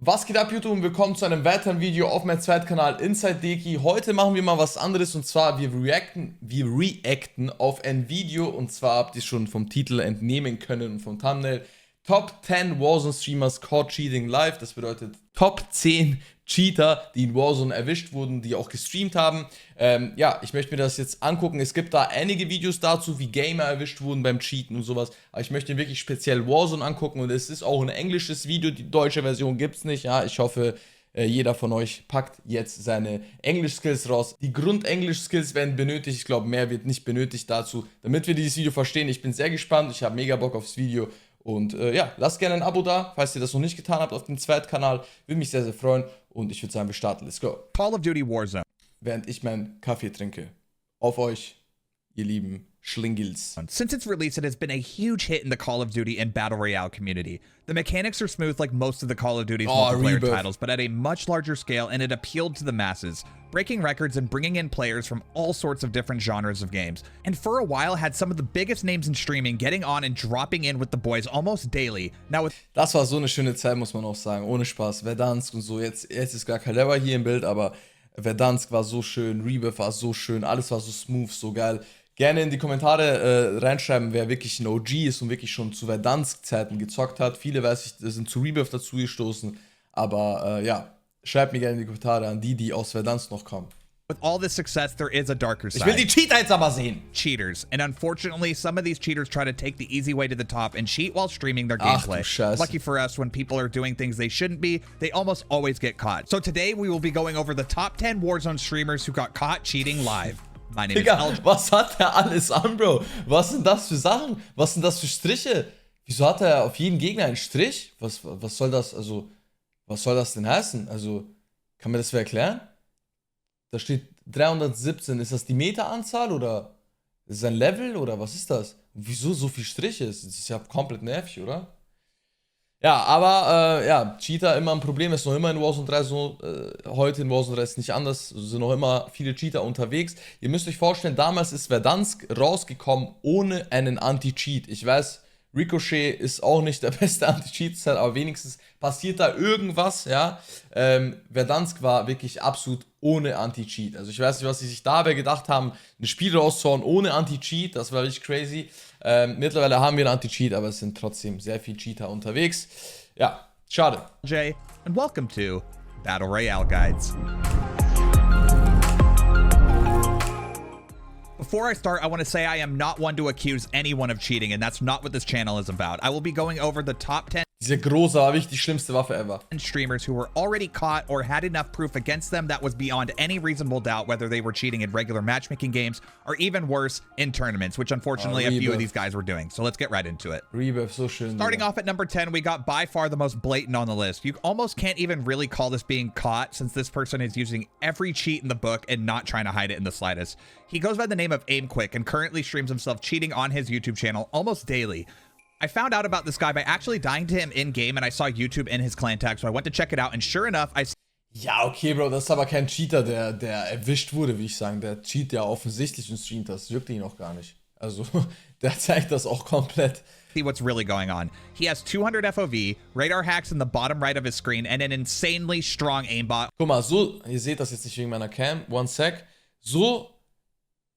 Was geht ab, YouTube, und willkommen zu einem weiteren Video auf meinem zweiten Kanal Inside Dekii. Heute machen wir mal was anderes, und zwar wir reacten auf ein Video, und zwar habt ihr schon vom Titel entnehmen können und vom Thumbnail. Top 10 Warzone Streamers caught cheating live. Das bedeutet Top 10 Cheater, die in Warzone erwischt wurden, die auch gestreamt haben. Ja, ich möchte mir das jetzt angucken. Es gibt da einige Videos dazu, wie Gamer erwischt wurden beim Cheaten und sowas. Aber ich möchte wirklich speziell Warzone angucken, und es ist auch ein englisches Video. Die deutsche Version gibt es nicht. Ja, ich hoffe, jeder von euch packt jetzt seine Englisch-Skills raus. Die Grund-Englisch-Skills werden benötigt. Ich glaube, mehr wird nicht benötigt dazu, damit wir dieses Video verstehen. Ich bin sehr gespannt. Ich habe mega Bock aufs Video. Und ja, lasst gerne ein Abo da, falls ihr das noch nicht getan habt, auf dem zweiten Kanal. Würde mich sehr, sehr freuen. Und ich würde sagen, wir starten. Let's go. Call of Duty Warzone. Während ich meinen Kaffee trinke. Auf euch, ihr lieben Schlingels. Since its release, it has been a huge hit in the Call of Duty and Battle Royale community. The mechanics are smooth like most of the Call of Duty's multiplayer titles, but at a much larger scale, and it appealed to the masses, breaking records and bringing in players from all sorts of different genres of games. And for a while had some of the biggest names in streaming getting on and dropping in with the boys almost daily. Now with das war so eine schöne Zeit, muss man auch sagen, ohne Spaß. Verdansk und so, jetzt ist gar kein Lever hier im Bild, aber Verdansk war so schön, Rebirth war so schön, alles war so smooth, so geil. Gerne in die Kommentare reinschreiben, wer wirklich ein OG ist und wirklich schon zu Verdansk-Zeiten gezockt hat. Viele, weiß ich, sind zu Rebirth dazu gestoßen. Aber ja, schreibt mir gerne in die Kommentare an die aus Verdansk noch kommen. With all this success, there is a darker side. Ich will die Cheater jetzt aber sehen. Cheaters. And unfortunately, some of these cheaters try to take the easy way to the top and cheat while streaming their gameplay. Lucky for us, when people are doing things they shouldn't be, they almost always get caught. So today, we will be going over the top 10 Warzone streamers who got caught cheating live. My name Digga, is was hat der alles an, Bro? Was sind das für Sachen? Was sind das für Striche? Wieso hat er auf jeden Gegner einen Strich? Was soll das, also, was soll das denn heißen? Also, kann mir das wer erklären? Da steht 317. Ist das die Meteranzahl oder ist es ein Level oder was ist das? Wieso so viel Striche? Das ist ja komplett nervig, oder? Ja, aber ja, Cheater immer ein Problem, ist noch immer in Warzone 3 so, heute in Warzone 3 ist nicht anders, sind noch immer viele Cheater unterwegs. Ihr müsst euch vorstellen, damals ist Verdansk rausgekommen ohne einen Anti-Cheat. Ich weiß, Ricochet ist auch nicht der beste Anti-Cheat, aber wenigstens passiert da irgendwas, ja. Verdansk war wirklich absolut ohne Anti-Cheat. Also ich weiß nicht, was sie sich dabei gedacht haben, ein Spiel rauszuhauen ohne Anti-Cheat, das war richtig crazy. Mittlerweile haben wir einen Anti-Cheat, aber es sind trotzdem sehr viele Cheater unterwegs. Ja, schade. Jay, and welcome to Battle Royale Guides. Before I start, I want to say I am not one to accuse anyone of cheating, and that's not what this channel is about. I will be going over the top 10 Diese große, aber wirklich die schlimmste Waffe ever. Streamers who were already caught or had enough proof against them that was beyond any reasonable doubt, whether they were cheating in regular matchmaking games or even worse, in tournaments, which unfortunately a few of these guys were doing. So let's get right into it. Rebirth, so schön. Starting off at number 10, we got by far the most blatant on the list. You almost can't even really call this being caught, since this person is using every cheat in the book and not trying to hide it in the slightest. He goes by the name of Aim Quick and currently streams himself cheating on his YouTube channel almost daily. I found out about this guy by actually dying to him in-game, and I saw YouTube in his clan tag, so I went to check it out, and sure enough, Ja, okay, Bro, das ist aber kein Cheater, der erwischt wurde, wie ich sagen. Der cheat ja offensichtlich und streamt das. Juckt ihn auch gar nicht. Also, der zeigt das auch komplett. See what's really going on. He has 200 FOV, radar hacks in the bottom right of his screen, and an insanely strong aimbot. Guck mal, so, ihr seht das jetzt nicht wegen meiner Cam, one sec. So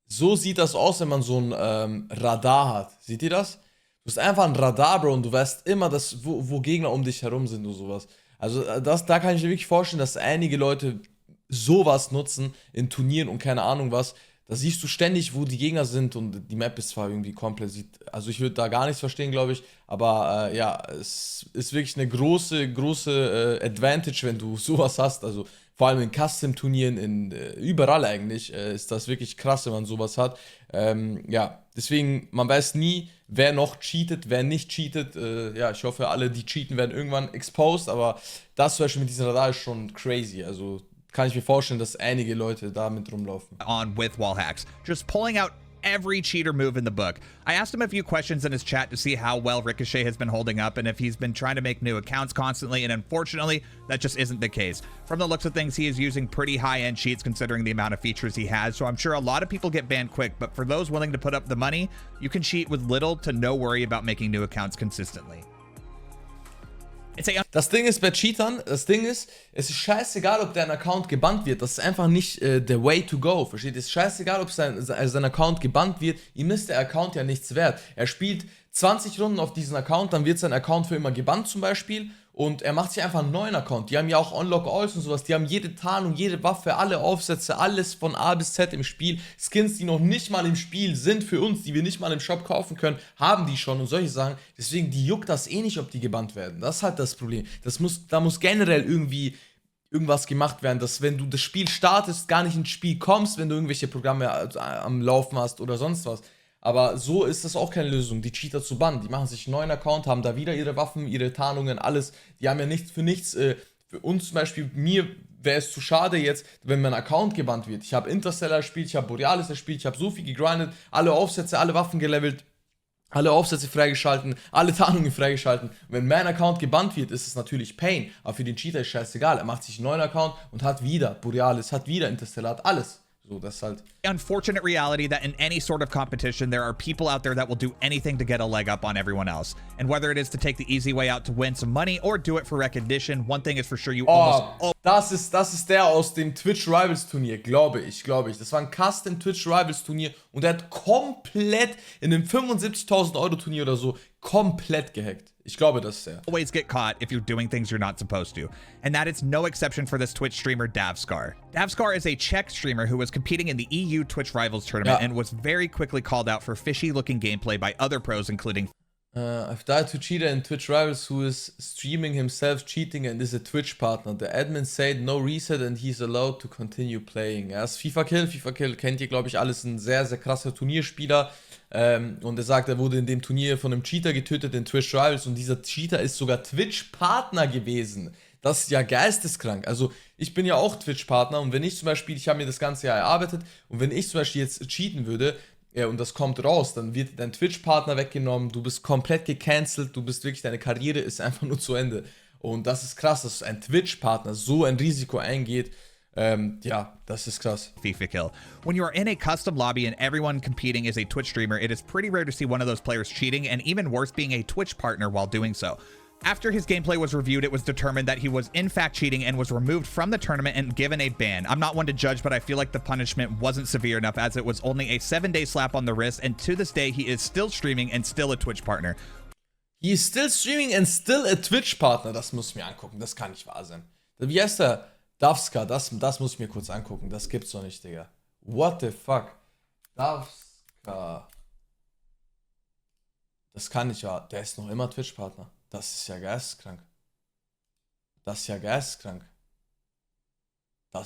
sieht das aus, wenn man so ein Radar hat. Seht ihr das? Du hast einfach ein Radar, Bro, und du weißt immer, wo Gegner um dich herum sind und sowas. Also da kann ich mir wirklich vorstellen, dass einige Leute sowas nutzen in Turnieren und keine Ahnung was. Da siehst du ständig, wo die Gegner sind, und die Map ist zwar irgendwie komplett, also ich würde da gar nichts verstehen, glaube ich, aber ja, es ist wirklich eine große Advantage, wenn du sowas hast, also vor allem in Custom-Turnieren, überall eigentlich, ist das wirklich krass, wenn man sowas hat. Ja, deswegen, man weiß nie, wer noch cheatet, wer nicht cheatet. Ja, ich hoffe, alle, die cheaten, werden irgendwann exposed, aber das zum Beispiel mit diesem Radar ist schon crazy, also kann ich mir vorstellen, dass einige Leute da mit rumlaufen. On with wall hacks, just pulling out every cheater move in the book. I asked him a few questions in his chat to see how well Ricochet has been holding up and if he's been trying to make new accounts constantly, and unfortunately, that just isn't the case. From the looks of things, he is using pretty high-end cheats considering the amount of features he has, so I'm sure a lot of people get banned quick, but for those willing to put up the money, you can cheat with little to no worry about making new accounts consistently. Das Ding ist bei Cheatern, es ist scheißegal, ob dein Account gebannt wird. Das ist einfach nicht the way to go, versteht ihr? Es ist scheißegal, ob sein Account gebannt wird. Ihm ist der Account ja nichts wert. Er spielt 20 Runden auf diesen Account, dann wird sein Account für immer gebannt zum Beispiel. Und er macht sich einfach einen neuen Account. Die haben ja auch Unlock-Alls und sowas. Die haben jede Tarnung, jede Waffe, alle Aufsätze, alles von A bis Z im Spiel. Skins, die noch nicht mal im Spiel sind für uns, die wir nicht mal im Shop kaufen können, haben die schon und solche Sachen. Deswegen, die juckt das eh nicht, ob die gebannt werden. Das ist halt das Problem. Da muss generell irgendwie irgendwas gemacht werden, dass wenn du das Spiel startest, gar nicht ins Spiel kommst, wenn du irgendwelche Programme am Laufen hast oder sonst was. Aber so ist das auch keine Lösung, die Cheater zu bannen. Die machen sich einen neuen Account, haben da wieder ihre Waffen, ihre Tarnungen, alles. Die haben ja nichts für nichts. Für uns zum Beispiel, mir wäre es zu schade jetzt, wenn mein Account gebannt wird. Ich habe Interstellar gespielt, ich habe Borealis gespielt, ich habe so viel gegrindet, alle Aufsätze, alle Waffen gelevelt, alle Aufsätze freigeschalten, alle Tarnungen freigeschalten. Wenn mein Account gebannt wird, ist es natürlich Pain. Aber für den Cheater ist scheißegal. Er macht sich einen neuen Account und hat wieder Borealis, hat wieder Interstellar, hat alles. So, das ist halt unfortunate reality that in any sort of competition, there are people out there that will do anything to get a leg up on everyone else. And whether it is to take the easy way out to win some money or do it for recognition, one thing is for sure, das ist der aus dem Twitch Rivals Turnier, glaube ich. Das war ein Custom Twitch Rivals Turnier und der hat komplett in einem 75.000 Euro Turnier oder so komplett gehackt. Ich glaube, das ist er. Always get caught if you're doing things you're not supposed to. And that is no exception for this Twitch streamer, Davskar. Davskar is a Czech streamer who was competing in the EU Twitch Rivals tournament and was very quickly called out for fishy-looking gameplay by other pros, including I've died to cheater in Twitch Rivals who is streaming himself cheating and is a Twitch partner. The admin said no reset and he's allowed to continue playing. Er ist FIFA Kill kennt ihr, glaube ich, alles, ein sehr, sehr krasser Turnierspieler. Und er sagt, er wurde in dem Turnier von einem Cheater getötet in Twitch Rivals und dieser Cheater ist sogar Twitch-Partner gewesen. Das ist ja geisteskrank. Also ich bin ja auch Twitch-Partner und wenn ich zum Beispiel, ich habe mir das ganze Jahr erarbeitet und wenn ich zum Beispiel jetzt cheaten würde, und das kommt raus, dann wird dein Twitch-Partner weggenommen, du bist komplett gecancelt, du bist wirklich, deine Karriere ist einfach nur zu Ende. Und das ist krass, dass ein Twitch-Partner so ein Risiko eingeht. Ja, das ist krass. FIFA kill. When you are in a custom lobby and everyone competing is a Twitch streamer, it is pretty rare to see one of those players cheating, and even worse, being a Twitch partner while doing so. After his gameplay was reviewed, it was determined that he was in fact cheating and was removed from the tournament and given a ban. I'm not one to judge, but I feel like the punishment wasn't severe enough as it was only a 7-day slap on the wrist, and to this day, he is still streaming and still a Twitch partner. He is still streaming and still a Twitch partner. Das muss ich mir angucken, das kann nicht wahr sein. Wie heißt der? Davskar, das muss ich mir kurz angucken. Das gibt's doch nicht, Digga. What the fuck? Davskar. Das kann nicht wahr. Der ist noch immer Twitch-Partner. Das ist ja geisteskrank. Das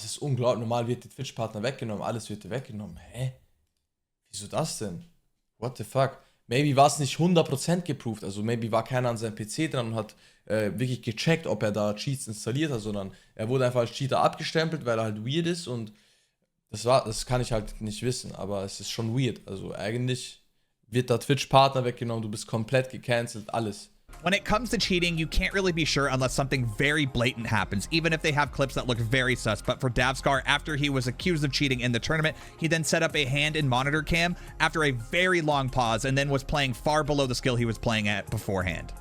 ist unglaublich. Normal wird der Twitch-Partner weggenommen. Alles wird dir weggenommen. Hä? Wieso das denn? What the fuck? Maybe war es nicht 100% geproved. Also maybe war keiner an seinem PC dran und hat wirklich gecheckt, ob er da Cheats installiert hat, sondern er wurde einfach als Cheater abgestempelt, weil er halt weird ist und das kann ich halt nicht wissen, aber es ist schon weird. Also eigentlich wird da Twitch-Partner weggenommen, du bist komplett gecancelt, alles. When it comes to cheating, you can't really be sure unless something very blatant happens, even if they have clips that look very sus. But for Davskar, after he was accused of cheating in the tournament, he then set up a hand and monitor cam after a very long pause and then was playing far below the skill he was playing at beforehand.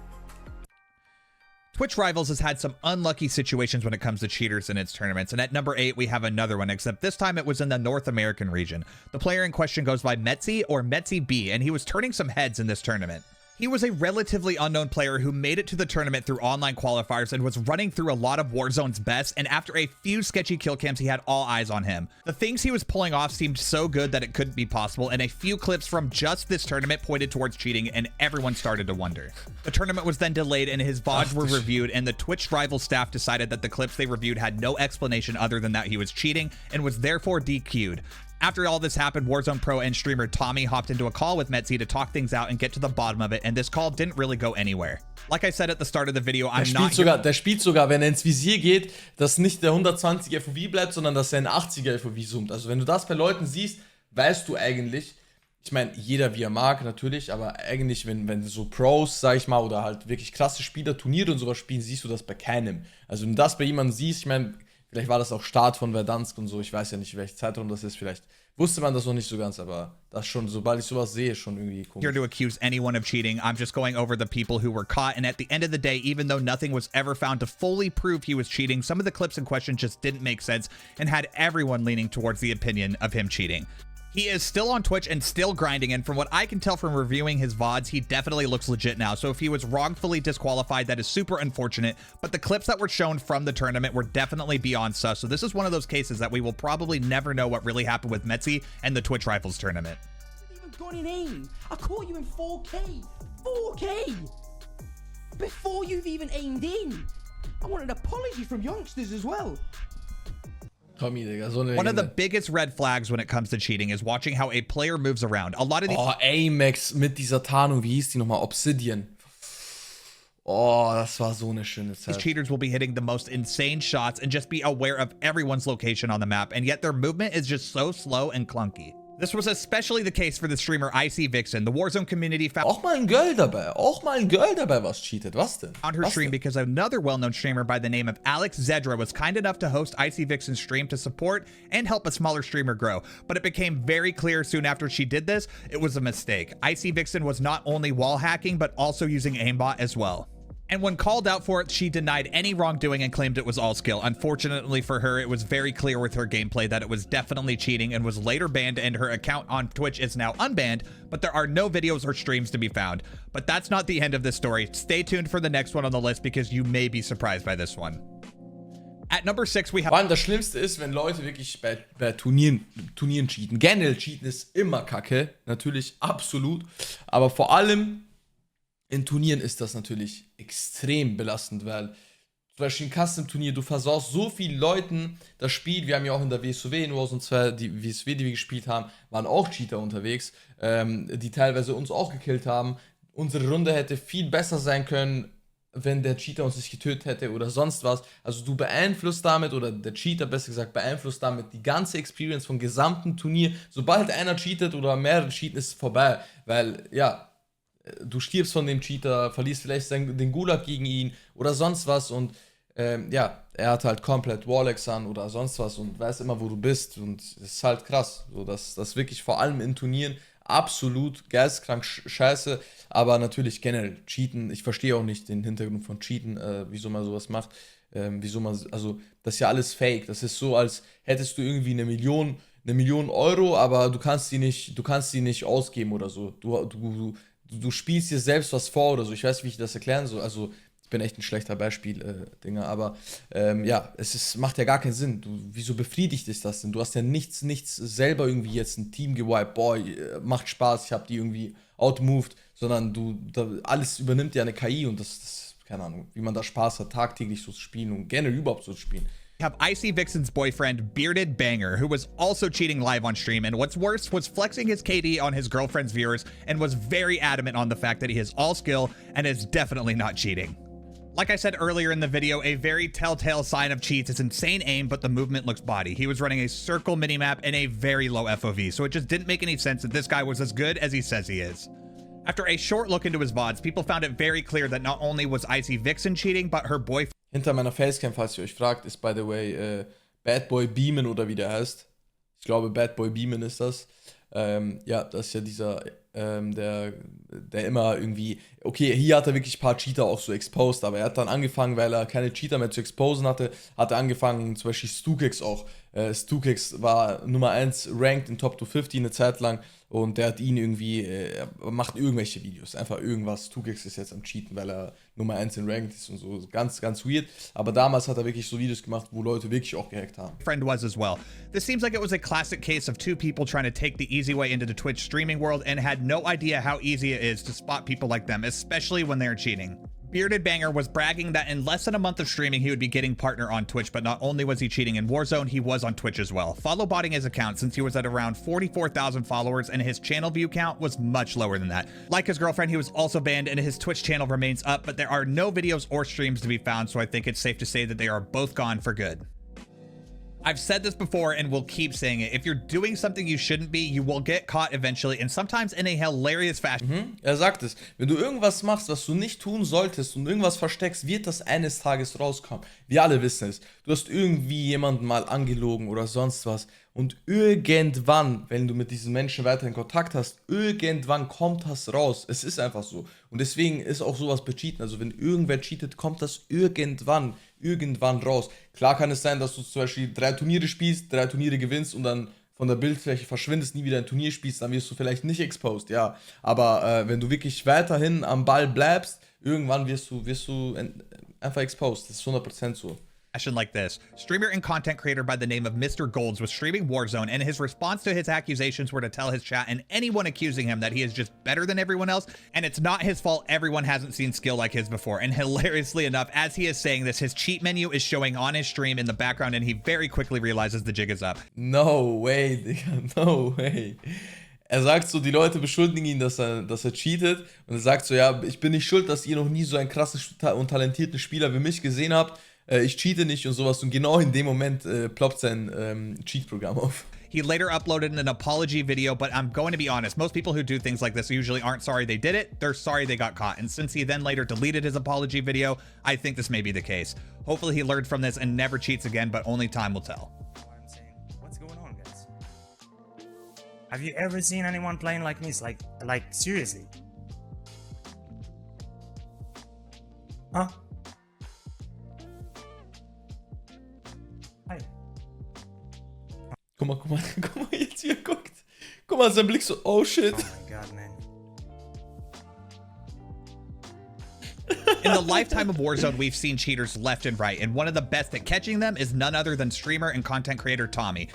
Twitch Rivals has had some unlucky situations when it comes to cheaters in its tournaments, and at number 8 we have another one, except this time it was in the North American region. The player in question goes by Metzi or Metzi B, and he was turning some heads in this tournament. He was a relatively unknown player who made it to the tournament through online qualifiers and was running through a lot of Warzone's best, and after a few sketchy kill cams, he had all eyes on him. The things he was pulling off seemed so good that it couldn't be possible, and a few clips from just this tournament pointed towards cheating, and everyone started to wonder. The tournament was then delayed, and his VODs were reviewed, and the Twitch rival staff decided that the clips they reviewed had no explanation other than that he was cheating, and was therefore DQ'd. After all this happened, Warzone Pro and streamer Tommy hopped into a call with Metzi to talk things out and get to the bottom of it, and this call didn't really go anywhere. Like I said at the start of the video, der spielt sogar, wenn er ins Visier geht, dass nicht der 120er FOV bleibt, sondern dass er ein 80er FOV zoomt. Also wenn du das bei Leuten siehst, weißt du eigentlich, ich meine, jeder wie er mag natürlich, aber eigentlich, wenn so Pros, sag ich mal, oder halt wirklich krasse Spieler Turniere und sowas spielen, siehst du das bei keinem. Also wenn du das bei jemandem siehst, ich meine, Vielleicht war das auch Start von Verdansk und so. Ich weiß ja nicht, welche Zeitraum das ist. Vielleicht wusste man das noch nicht so ganz, aber das schon, sobald ich sowas sehe, schon irgendwie komisch. Here to accuse anyone of cheating. I'm just going over the people who were caught. And at the end of the day, even though nothing was ever found to fully prove he was cheating, some of the clips in question just didn't make sense and had everyone leaning towards the opinion of him cheating. He is still on Twitch and still grinding, and from what I can tell from reviewing his VODs, he definitely looks legit now. So if he was wrongfully disqualified, that is super unfortunate, but the clips that were shown from the tournament were definitely beyond sus. So this is one of those cases that we will probably never know what really happened with Metzi and the Twitch Rivals tournament. Even gone in aim. I caught you in 4K. 4K! Before you've even aimed in. I want an apology from youngsters as well. Tommy, Digga, so eine One of the Legende. biggest red flags when it comes to cheating is watching how a player moves around. A lot of these Oh, Amex mit dieser Tarnung, wie hieß die nochmal? Obsidian. Oh, das war so eine schöne Zeit. cheaters will be hitting the most insane shots and just be aware of everyone's location on the map, and yet their movement is just so slow and clunky. This was especially the case for the streamer IC Vixen. The Warzone community found Auch mal ein Girl dabei. Auch mal ein Girl dabei, was cheatet. Was denn? her Was stream denn? because another well-known streamer by the name of Alex Zedra was kind enough to host IC Vixen's stream to support and help a smaller streamer grow. But it became very clear soon after she did this, it was a mistake. IC Vixen was not only wall hacking, but also using aimbot as well. And when called out for it, she denied any wrongdoing and claimed it was all skill. Unfortunately for her, it was very clear with her gameplay that it was definitely cheating and was later banned, and her account on Twitch is now unbanned, but there are no videos or streams to be found. But that's not the end of this story. Stay tuned for the next one on the list because you may be surprised by this one. At number 6, we have... Vor allem das Schlimmste ist, wenn Leute wirklich bei Turnieren cheaten. Generell cheaten ist immer kacke. Natürlich, absolut. Aber vor allem in Turnieren ist das natürlich extrem belastend, weil zum Beispiel ein Custom-Turnier, du versaust so vielen Leuten das Spiel. Wir haben ja auch in der WSOW, in Warzone 2, die WSW, die wir gespielt haben, waren auch Cheater unterwegs, die teilweise uns auch gekillt haben. Unsere Runde hätte viel besser sein können, wenn der Cheater uns nicht getötet hätte oder sonst was. Also du beeinflusst damit, oder der Cheater besser gesagt, beeinflusst damit die ganze Experience vom gesamten Turnier. Sobald einer cheatet oder mehrere cheaten, ist es vorbei, weil, ja, du stirbst von dem Cheater, verlierst vielleicht den Gulag gegen ihn oder sonst was, und ja, er hat halt komplett Warlex an oder sonst was und weiß immer, wo du bist, und es ist halt krass, so dass das wirklich vor allem in Turnieren absolut geisteskrank scheiße, aber natürlich generell Cheaten, ich verstehe auch nicht den Hintergrund von Cheaten, wieso man sowas macht, also das ist ja alles fake, das ist so, als hättest du irgendwie eine Million Euro, aber du kannst die nicht ausgeben oder so, du spielst dir selbst was vor oder so. Ich weiß nicht, wie ich das erklären soll. Also, ich bin echt ein schlechter Beispiel, Dinger. Aber ja, macht ja gar keinen Sinn. Wieso befriedigt dich das denn? Du hast ja nichts selber irgendwie jetzt ein Team gewiped. Boah, macht Spaß, ich habe die irgendwie outmoved. Sondern alles übernimmt ja eine KI, und das, keine Ahnung, wie man da Spaß hat, tagtäglich so zu spielen und gerne überhaupt so zu spielen. have IC Vixen's boyfriend, Bearded Banger, who was also cheating live on stream, and what's worse, was flexing his KD on his girlfriend's viewers and was very adamant on the fact that he is all skill and is definitely not cheating. Like I said earlier in the video, a very telltale sign of cheats is insane aim, but the movement looks body. He was running a circle minimap and a very low FOV, so it just didn't make any sense that this guy was as good as he says he is. After a short look into his VODs, people found it very clear that not only was IC Vixen cheating, but her boyfriend... Hinter meiner Facecam, falls ihr euch fragt, ist by the way Bad Boy Beamen, oder wie der heißt. Ich glaube, Bad Boy Beamen ist das. Ja, das ist ja dieser, der immer irgendwie, okay, hier hat er wirklich ein paar Cheater auch so exposed, aber er hat dann angefangen, weil er keine Cheater mehr zu exposen hatte, hat er angefangen, zum Beispiel Stukix auch. Stukix war Nummer 1 ranked in Top 250 eine Zeit lang, und der hat ihn irgendwie, er macht irgendwelche Videos, einfach irgendwas. Stukix ist jetzt am Cheaten, weil er Nummer 1 in ranked ist und so, ganz, ganz weird. Aber damals hat er wirklich so Videos gemacht, wo Leute wirklich auch gehackt haben. Friend was as well. This seems like it was a classic case of two people trying to take the easy way into the Twitch streaming world and had no idea how easy it is to spot people like them, especially when they're cheating. Bearded Banger was bragging that in less than a month of streaming, he would be getting partner on Twitch, but not only was he cheating in Warzone, he was on Twitch as well. Follow botting his account since he was at around 44,000 followers and his channel view count was much lower than that. Like his girlfriend, he was also banned and his Twitch channel remains up, but there are no videos or streams to be found, so I think it's safe to say that they are both gone for good. I've said this before and will keep saying it. If you're doing something you shouldn't be, you will get caught eventually and sometimes in a hilarious fashion. Er sagt es, wenn du irgendwas machst, was du nicht tun solltest und irgendwas versteckst, wird das eines Tages rauskommen. Wir alle wissen es. Du hast irgendwie jemanden mal angelogen oder sonst was. Und irgendwann, wenn du mit diesen Menschen weiterhin Kontakt hast, irgendwann kommt das raus. Es ist einfach so. Und deswegen ist auch sowas bei Cheaten. Also wenn irgendwer cheatet, kommt das irgendwann raus. Klar kann es sein, dass du zum Beispiel 3 Turniere spielst, 3 Turniere gewinnst und dann von der Bildfläche verschwindest, nie wieder ein Turnier spielst, dann wirst du vielleicht nicht exposed, ja. Aber wenn du wirklich weiterhin am Ball bleibst, irgendwann wirst du einfach exposed. Das ist 100% so. Like this. Streamer and content creator by the name of Mr. Golds was streaming Warzone, and his response to his accusations were to tell his chat and anyone accusing him that he is just better than everyone else, and it's not his fault everyone hasn't seen skill like his before. And hilariously enough, as he is saying this, his cheat menu is showing on his stream in the background, and he very quickly realizes the jig is up. No way, Digga, no way. Er sagt so, die Leute beschuldigen ihn, dass er cheatet, und er sagt so, ja, ich bin nicht schuld, dass ihr noch nie so einen krassen und talentierten Spieler wie mich gesehen habt. Ich cheate nicht und sowas, und genau in dem Moment ploppt sein Cheat-Programm auf. He later uploaded an apology video, but I'm going to be honest, most people who do things like this usually aren't sorry they did it, they're sorry they got caught. And since he then later deleted his apology video, I think this may be the case. Hopefully he learned from this and never cheats again, but only time will tell. I'm saying, what's going on, guys? Have you ever seen anyone playing like this? Like seriously? Huh? Hi. Guck mal jetzt, wie er guckt. Guck mal, sein Blick so, oh shit. Oh my god, man. In the lifetime of Warzone, we've seen cheaters left and right, and one of the best at catching them is none other than streamer and content creator Tommy.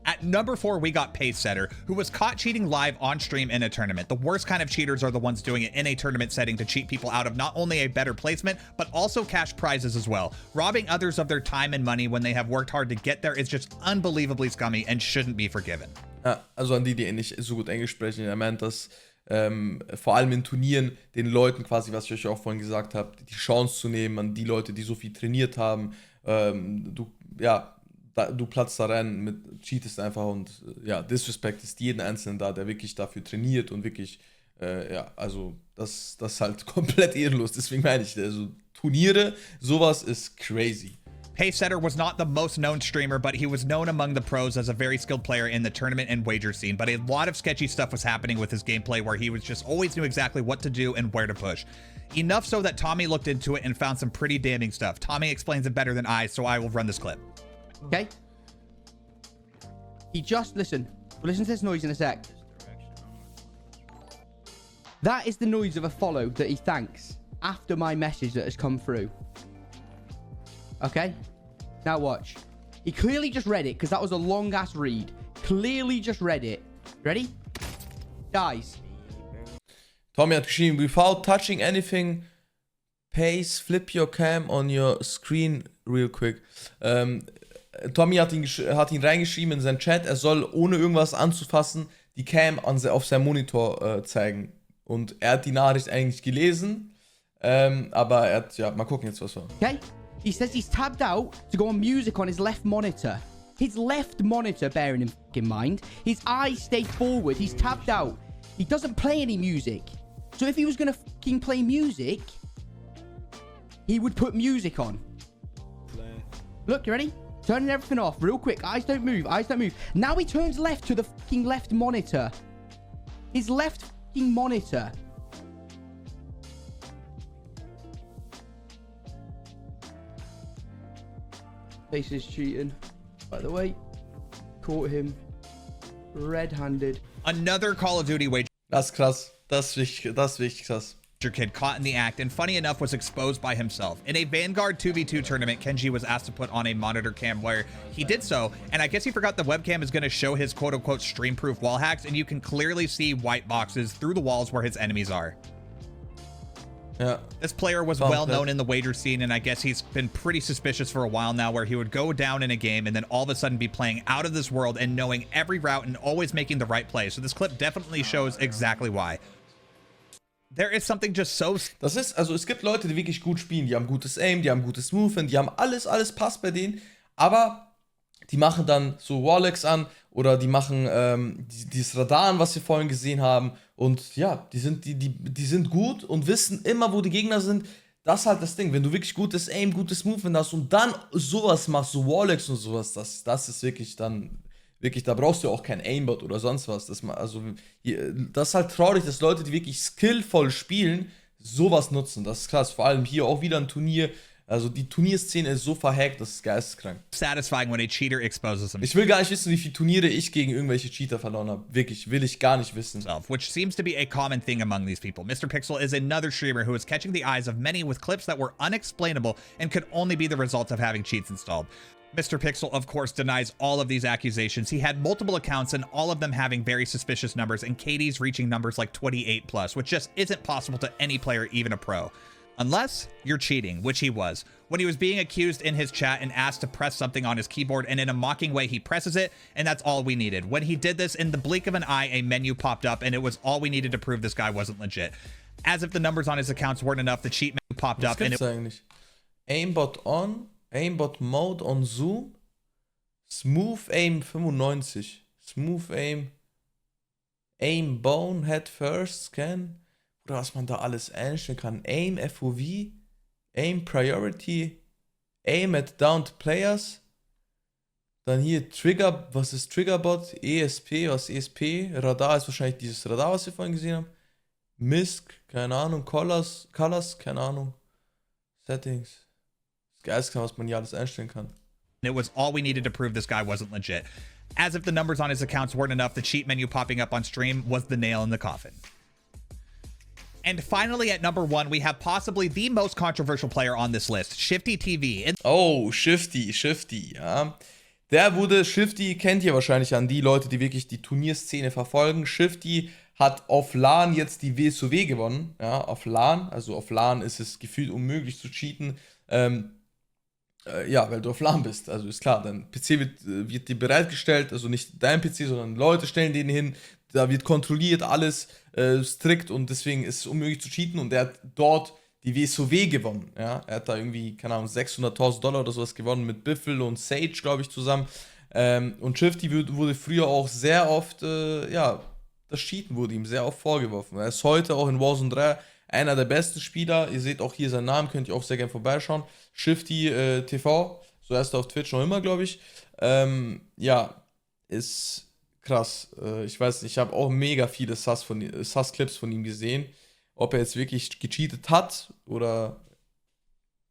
At number 4, we got Pacesetter, who was caught cheating live on stream in a tournament. The worst kind of cheaters are the ones doing it in a tournament setting to cheat people out of not only a better placement, but also cash prizes as well. Robbing others of their time and money when they have worked hard to get there is just unbelievably scummy and shouldn't be forgiven. Ja, also an die nicht so gut Englisch sprechen, er meint, dass vor allem in Turnieren den Leuten quasi, was ich euch auch vorhin gesagt habe, die Chance zu nehmen, an die Leute, die so viel trainiert haben, du platzt da rein, cheatest einfach und disrespektest jeden Einzelnen da, der wirklich dafür trainiert und wirklich, also das ist halt komplett ehrenlos, deswegen meine ich, also Turniere, sowas ist crazy. Pacesetter was not the most known streamer, but he was known among the pros as a very skilled player in the tournament and wager scene, but a lot of sketchy stuff was happening with his gameplay where he was just always knew exactly what to do and where to push. Enough so that Tommy looked into it and found some pretty damning stuff. Tommy explains it better than I, so I will run this clip. Okay? He just, listen to this noise in a sec. That is the noise of a follow that he thanks after my message that has come through. Okay? Now watch. He clearly just read it because that was a long ass read. Clearly just read it. Ready? Guys. Tommy hat geschrieben, without touching anything, pace, flip your cam on your screen real quick. Tommy hat ihn reingeschrieben in seinen Chat, er soll ohne irgendwas anzufassen die Cam auf seinem Monitor zeigen. Und er hat die Nachricht eigentlich gelesen, aber er hat, mal gucken jetzt, was war. Okay? He says he's tabbed out to go on music on his left monitor. His left monitor, bearing in mind. His eyes stay forward. He's tabbed out. He doesn't play any music. So if he was going to fucking play music, he would put music on. Look, you ready? Turning everything off real quick. Eyes don't move. Eyes don't move. Now he turns left to the fucking left monitor. His left fucking monitor. This is cheating. By the way, caught him red-handed. Another Call of Duty wager. Das ist krass. Das ist wirklich krass. Kid caught in the act and funny enough was exposed by himself. In a Vanguard 2v2 tournament, Kenji was asked to put on a monitor cam where he did so, and I guess he forgot the webcam is going to show his quote-unquote stream-proof wall hacks, and you can clearly see white boxes through the walls where his enemies are. Yeah. This player was well known in the wager scene, and I guess he's been pretty suspicious for a while now, where he would go down in a game and then all of a sudden be playing out of this world and knowing every route and always making the right play. So this clip definitely shows exactly why. There is something just so... Das ist, also es gibt Leute, die wirklich gut spielen, die haben gutes Aim, die haben gutes Movement, die haben alles passt bei denen, aber die machen dann so Warlocks an oder die machen dieses Radar an, was wir vorhin gesehen haben. Und ja, die sind gut und wissen immer, wo die Gegner sind. Das ist halt das Ding. Wenn du wirklich gutes Aim, gutes Movement hast und dann sowas machst, so Warlocks und sowas, das ist wirklich dann, wirklich, da brauchst du auch kein Aimbot oder sonst was. Das ist halt traurig, dass Leute, die wirklich skillvoll spielen, sowas nutzen. Das ist krass. Vor allem hier auch wieder ein Turnier. Also die Turnierszene ist so verhackt, das ist geisteskrank. Satisfying when a cheater exposes himself. Ich will gar nicht wissen, wie viele Turniere ich gegen irgendwelche Cheater verloren habe. Wirklich, will ich gar nicht wissen. Which seems to be a common thing among these people. Mr. Pixel is another streamer who is catching the eyes of many with clips that were unexplainable and could only be the result of having cheats installed. Mr. Pixel, of course, denies all of these accusations. He had multiple accounts and all of them having very suspicious numbers, and Katie's reaching numbers like 28 plus, which just isn't possible to any player, even a pro. Unless you're cheating, which he was. When he was being accused in his chat and asked to press something on his keyboard, and in a mocking way, he presses it, and that's all we needed. When he did this, in the blink of an eye, a menu popped up, and it was all we needed to prove this guy wasn't legit. As if the numbers on his accounts weren't enough, the cheat menu popped up, and it eigentlich? Aimbot on, Aimbot Mode on Zoom, Smooth Aim 95, Smooth Aim, Aim Bone, Head First, Scan, oder was man da alles einstellen kann. Aim FOV, Aim Priority, Aim at Downed Players, dann hier Trigger, was ist Triggerbot, ESP, was ist ESP, Radar ist wahrscheinlich dieses Radar, was wir vorhin gesehen haben, MISC, keine Ahnung, Colors, keine Ahnung, Settings. Geisteskrank, was man hier alles einstellen kann. it was all we needed to prove this guy wasn't legit. As if the numbers on his accounts weren't enough, the cheat menu popping up on stream was the nail in the coffin. And finally, at number 1, we have possibly the most controversial player on this list, Shifty TV. Oh, Shifty, ja. Shifty kennt ihr wahrscheinlich an die Leute, die wirklich die Turnierszene verfolgen. Shifty hat auf LAN jetzt die WSOW gewonnen, ja, auf LAN. Also auf LAN ist es gefühlt unmöglich zu cheaten. Ja, weil du auf LAN bist, also ist klar, dein PC wird dir bereitgestellt, also nicht dein PC, sondern Leute stellen den hin, da wird kontrolliert, alles strikt und deswegen ist es unmöglich zu cheaten und er hat dort die WSOW gewonnen, ja, er hat da irgendwie, keine Ahnung, $600.000 oder sowas gewonnen mit Biffle und Sage, glaube ich, zusammen und Shifty wurde früher auch sehr oft, ja, das Cheaten wurde ihm sehr oft vorgeworfen, er ist heute auch in Warzone 3 einer der besten Spieler, ihr seht auch hier seinen Namen, könnt ihr auch sehr gerne vorbeischauen. Shifty TV, so heißt er auf Twitch noch immer, glaube ich. Ja, ist krass. Ich weiß nicht, ich habe auch mega viele Sus-Clips von ihm gesehen. Ob er jetzt wirklich gecheatet hat oder,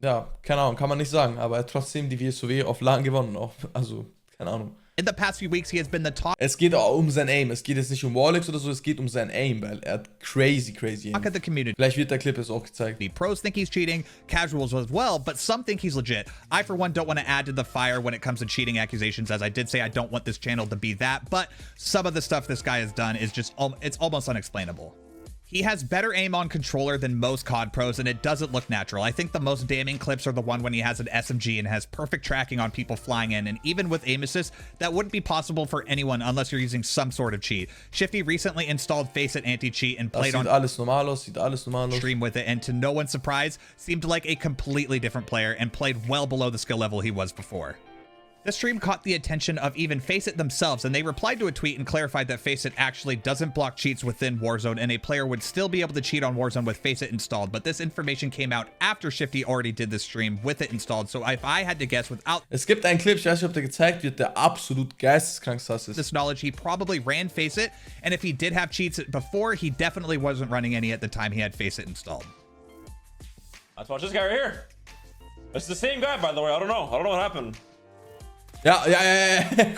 ja, keine Ahnung, kann man nicht sagen. Aber er hat trotzdem die WSOW auf LAN gewonnen. Auch, also, keine Ahnung. In the past few weeks, he has been the top. Es geht auch um sein Aim. Es geht jetzt nicht um Warlocks oder so, es geht um sein Aim, weil er hat crazy Aim. Talk of the community. Vielleicht wird der Clip jetzt auch gezeigt. The pros think he's cheating, casuals as well, but some think he's legit. I, for one, don't want to add to the fire when it comes to cheating accusations, as I did say I don't want this channel to be that, but some of the stuff this guy has done is just, it's almost unexplainable. He has better aim on controller than most COD pros, and it doesn't look natural. I think the most damning clips are the one when he has an SMG and has perfect tracking on people flying in, and even with aim assist, that wouldn't be possible for anyone unless you're using some sort of cheat. Shifty recently installed Faceit anti-cheat and played on stream with it, and to no one's surprise, seemed like a completely different player and played well below the skill level he was before. This stream caught the attention of even Faceit themselves, and they replied to a tweet and clarified that Faceit actually doesn't block cheats within Warzone, and a player would still be able to cheat on Warzone with Faceit installed, but this information came out after Shifty already did this stream with it installed, so if I had to guess without... Es gibt einen Clip, ich weiß nicht, ob der gezeigt wird, der absolut geisteskrank sass ist. This knowledge, he probably ran Faceit, and if he did have cheats before, he definitely wasn't running any at the time he had Faceit installed. Let's watch this guy right here. It's the same guy, by the way. I don't know what happened. Ja.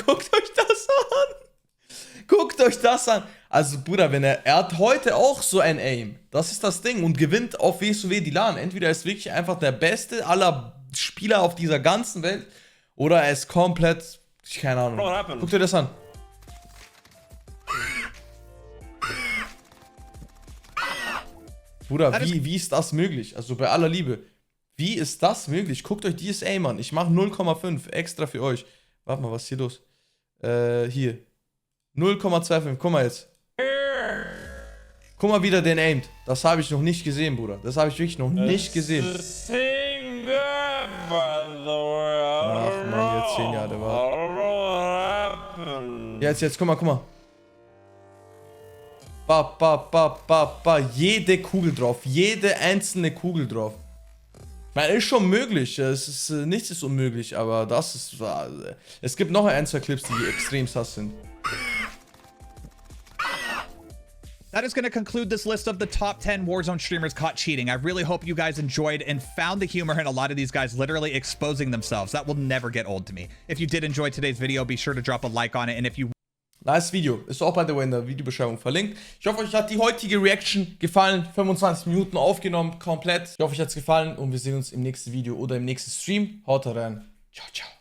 Guckt euch das an. Guckt euch das an. Also, Bruder, wenn er hat heute auch so ein Aim. Das ist das Ding. Und gewinnt auf WSOW die LAN. Entweder er ist wirklich einfach der Beste aller Spieler auf dieser ganzen Welt. Oder er ist komplett, keine Ahnung. Guckt euch das an. Bruder, wie ist das möglich? Also bei aller Liebe. Wie ist das möglich? Guckt euch dieses Aim an. Ich mache 0,5 extra für euch. Warte mal, was ist hier los? Hier. 0,25. Guck mal jetzt. Guck mal, wie der den aimt. Das habe ich noch nicht gesehen, Bruder. Das habe ich wirklich noch nicht gesehen. Ach man, jetzt 10 Jahre war. Jetzt, guck mal. Jede Kugel drauf. Jede einzelne Kugel drauf. Ich meine, ist schon möglich. Nichts ist unmöglich, aber das ist... es gibt noch ein, zwei Clips, die extrem sass sind. That is going to conclude this list of the top 10 Warzone streamers caught cheating. I really hope you guys enjoyed and found the humor in a lot of these guys literally exposing themselves. That will never get old to me. If you did enjoy today's video, be sure to drop a like on it. And if you... Nice Video. Ist auch, by the way, in der Videobeschreibung verlinkt. Ich hoffe, euch hat die heutige Reaction gefallen. 25 Minuten aufgenommen, komplett. Ich hoffe, euch hat es gefallen und wir sehen uns im nächsten Video oder im nächsten Stream. Haut rein. Ciao, ciao.